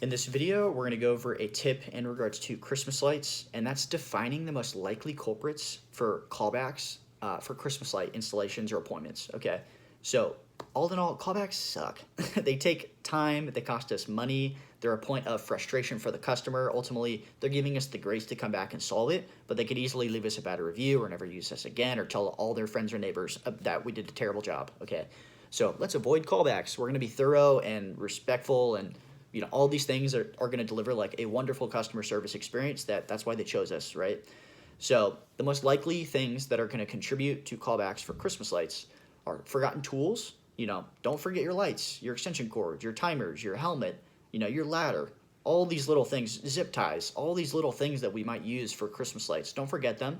In this video, we're going to go over a tip in regards to Christmas lights, and that's defining the most likely culprits for callbacks for Christmas light installations or appointments. Okay, so all in all, callbacks suck. They take time, they cost us money, they're a point of frustration for the customer. Ultimately, they're giving us the grace to come back and solve it, but they could easily leave us a bad review or never use us again or tell all their friends or neighbors that we did a terrible job. Okay, so let's avoid callbacks. We're going to be thorough and respectful, and all these things are going to deliver like a wonderful customer service experience. That's why they chose us, right? So the most likely things that are going to contribute to callbacks for Christmas lights are forgotten tools. Don't forget your lights, your extension cords, your timers, your helmet, your ladder, all these little things, zip ties, all these little things that we might use for Christmas lights. Don't forget them,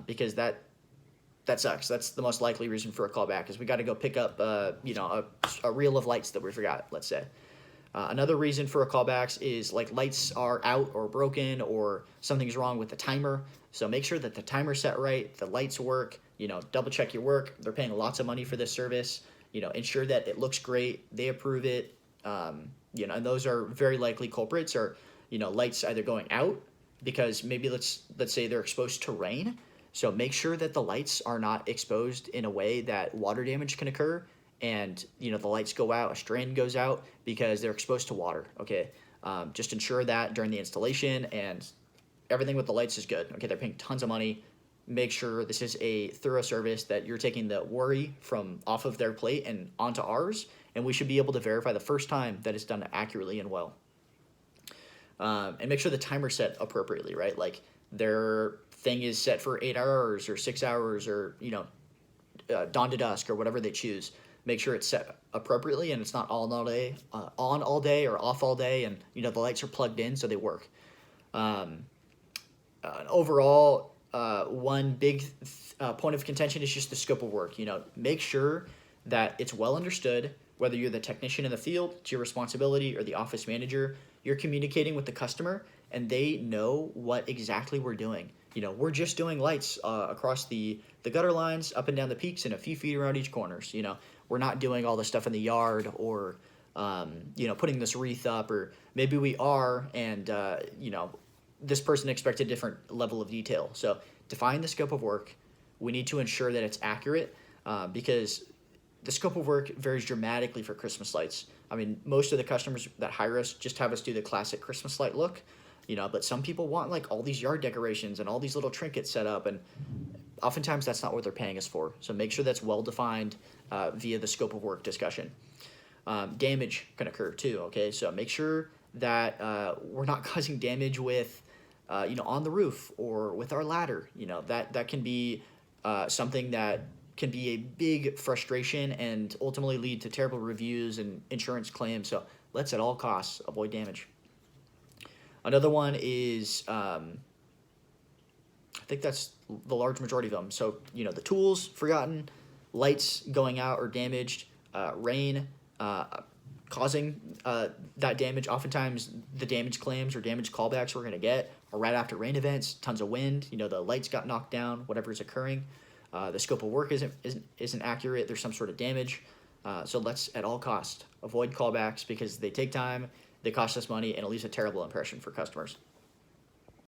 because that sucks. That's the most likely reason for a callback is we got to go pick up, a reel of lights that we forgot, let's say. Another reason for a callbacks is like lights are out or broken or something's wrong with the timer. So make sure that the timer's set right, the lights work, double check your work. They're paying lots of money for this service. Ensure that it looks great, they approve it. And those are very likely culprits are, lights either going out because maybe let's say they're exposed to rain. So make sure that the lights are not exposed in a way that water damage can occur, and the lights go out, a strand goes out because they're exposed to water. Okay, just ensure that during the installation, and everything with the lights is good. Okay, they're paying tons of money. Make sure this is a thorough service, that you're taking the worry from off of their plate and onto ours, and we should be able to verify the first time that it's done accurately and well. And make sure the timer's set appropriately, right? Like their thing is set for 8 hours or 6 hours or dawn to dusk or whatever they choose. Make sure it's set appropriately and it's not on all day or off all day, and the lights are plugged in so they work. Overall, one big point of contention is just the scope of work. Make sure that it's well understood. Whether you're the technician in the field, it's your responsibility, or the office manager, you're communicating with the customer and they know what exactly we're doing. We're just doing lights across the gutter lines, up and down the peaks, and a few feet around each corners. We're not doing all the stuff in the yard or, putting this wreath up, or maybe we are, and, this person expects a different level of detail. So define the scope of work. We need to ensure that it's accurate, because the scope of work varies dramatically for Christmas lights. I mean, most of the customers that hire us just have us do the classic Christmas light look, but some people want like all these yard decorations and all these little trinkets set up, and oftentimes that's not what they're paying us for. So make sure that's well defined via the scope of work discussion. Damage can occur too, okay? So make sure that we're not causing damage with, on the roof or with our ladder. That can be something that can be a big frustration and ultimately lead to terrible reviews and insurance claims. So let's at all costs avoid damage. Another one is, I think that's the large majority of them. So, the tools forgotten, lights going out or damaged, rain causing that damage. Oftentimes, the damage claims or damage callbacks we're going to get are right after rain events, tons of wind, the lights got knocked down, whatever is occurring. The scope of work isn't accurate. There's some sort of damage. So let's at all costs avoid callbacks because they take time, they cost us money, and it leaves a terrible impression for customers.